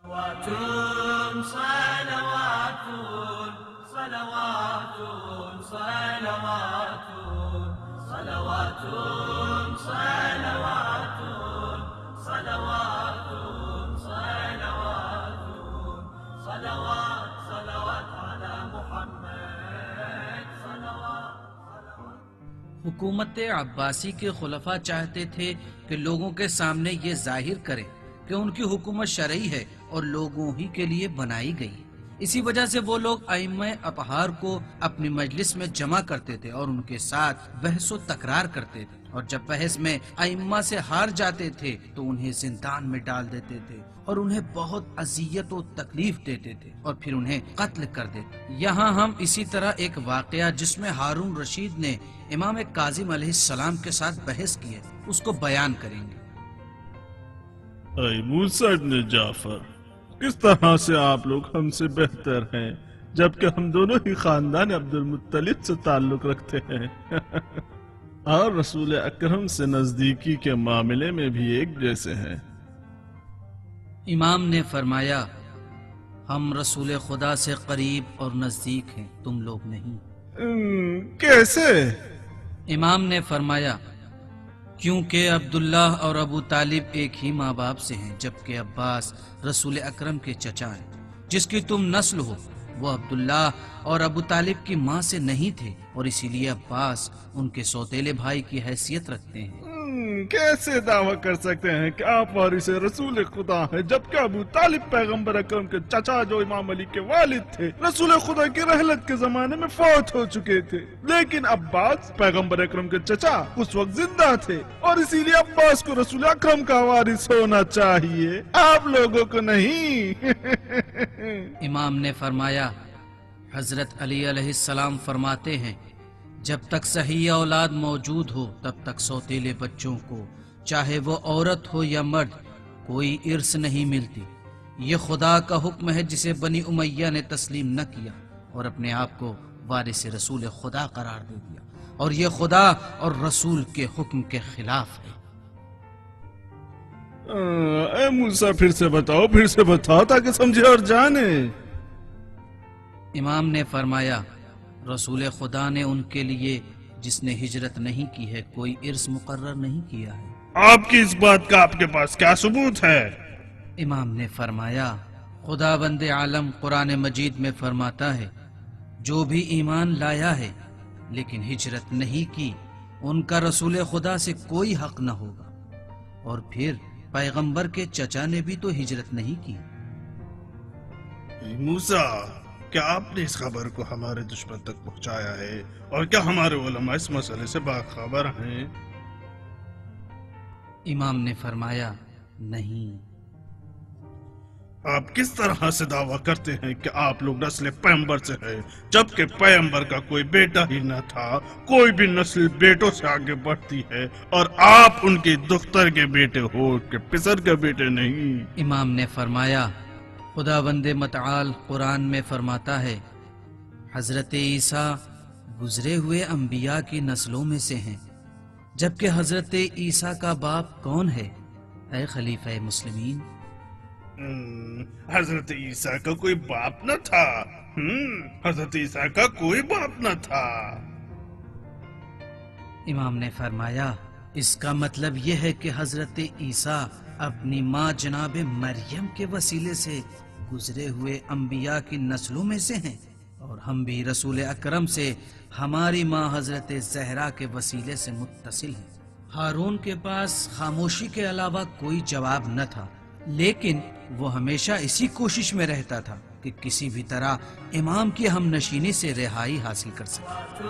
صلوات صلوات صلوات صلوات صلوات صلوات صلوات صلوات صلوات على محمد صلوات. حکومت عباسی کے خلفاء چاہتے تھے کہ لوگوں کے سامنے یہ ظاہر کریں کہ ان کی حکومت شرعی ہے اور لوگوں ہی کے لیے بنائی گئی. اسی وجہ سے وہ لوگ ائمہ اطہار کو اپنی مجلس میں جمع کرتے تھے اور ان کے ساتھ بحث و تکرار کرتے تھے، اور جب بحث میں ائمہ سے ہار جاتے تھے تو انہیں زندان میں ڈال دیتے تھے اور انہیں بہت اذیت و تکلیف دیتے تھے اور پھر انہیں قتل کر دیتے. یہاں ہم اسی طرح ایک واقعہ جس میں ہارون رشید نے امام کاظم علیہ السلام کے ساتھ بحث کی ہے اس کو بیان کریں گے. اے موسیٰ ابن جعفر، کس طرح سے آپ لوگ ہم سے بہتر ہیں جبکہ ہم دونوں ہی خاندان عبد المطلب سے تعلق رکھتے ہیں اور رسول اکرم سے نزدیکی کے معاملے میں بھی ایک جیسے ہیں. امام نے فرمایا ہم رسول خدا سے قریب اور نزدیک ہیں، تم لوگ نہیں. کیسے؟ امام نے فرمایا کیونکہ عبداللہ اور ابو طالب ایک ہی ماں باپ سے ہیں، جبکہ عباس رسول اکرم کے چچا ہیں. جس کی تم نسل ہو وہ عبداللہ اور ابو طالب کی ماں سے نہیں تھے، اور اسی لیے عباس ان کے سوتیلے بھائی کی حیثیت رکھتے ہیں. کیسے دعویٰ کر سکتے ہیں کہ آپ وارث رسول خدا ہیں جبکہ ابو طالب پیغمبر اکرم کے چچا جو امام علی کے والد تھے رسول خدا کی رحلت کے زمانے میں فوت ہو چکے تھے، لیکن عباس پیغمبر اکرم کے چچا اس وقت زندہ تھے اور اسی لیے عباس کو رسول اکرم کا وارث ہونا چاہیے، آپ لوگوں کو نہیں. امام نے فرمایا حضرت علی علیہ السلام فرماتے ہیں جب تک صحیح اولاد موجود ہو تب تک سوتیلے بچوں کو چاہے وہ عورت ہو یا مرد کوئی ارث نہیں ملتی. یہ خدا کا حکم ہے جسے بنی امیہ نے تسلیم نہ کیا اور اپنے آپ کو وارث رسول خدا قرار دے دیا، اور یہ خدا اور رسول کے حکم کے خلاف ہے. اے موسیٰ پھر سے بتاؤ تاکہ سمجھے اور جانے. امام نے فرمایا رسول خدا نے ان کے لیے جس نے ہجرت نہیں کی ہے کوئی ارث مقرر نہیں کیا ہے. آپ کی اس بات کا آپ کے پاس کیا ثبوت ہے؟ امام نے فرمایا خدا بند عالم قرآن مجید میں فرماتا ہے جو بھی ایمان لایا ہے لیکن ہجرت نہیں کی ان کا رسول خدا سے کوئی حق نہ ہوگا. اور پھر پیغمبر کے چچا نے بھی تو ہجرت نہیں کی. موسیٰ، کیا آپ نے اس خبر کو ہمارے دشمن تک پہنچایا ہے اور کیا ہمارے علماء اس مسئلے سے باخبر ہیں؟ امام نے فرمایا نہیں. آپ کس طرح سے دعویٰ کرتے ہیں کہ آپ لوگ نسل پیغمبر سے ہیں جبکہ پیغمبر کا کوئی بیٹا ہی نہ تھا؟ کوئی بھی نسل بیٹوں سے آگے بڑھتی ہے اور آپ ان کی دختر کے بیٹے ہو کہ پسر کے بیٹے نہیں. امام نے فرمایا خدا بند متعال قرآن میں فرماتا ہے حضرت عیسیٰ گزرے ہوئے انبیاء کی نسلوں میں سے ہیں، جبکہ حضرت عیسیٰ کا باپ کون ہے اے خلیفہ مسلمین؟ حضرت عیسیٰ کا کوئی باپ نہ تھا. حضرت عیسیٰ کا کوئی باپ نہ تھا. امام نے فرمایا اس کا مطلب یہ ہے کہ حضرت عیسیٰ اپنی ماں جناب مریم کے وسیلے سے گزرے ہوئے انبیاء کی نسلوں میں سے ہیں، اور ہم بھی رسول اکرم سے ہماری ماں حضرت زہرا کے وسیلے سے متصل ہیں. ہارون کے پاس خاموشی کے علاوہ کوئی جواب نہ تھا، لیکن وہ ہمیشہ اسی کوشش میں رہتا تھا کہ کسی بھی طرح امام کی ہم نشینی سے رہائی حاصل کر سکے.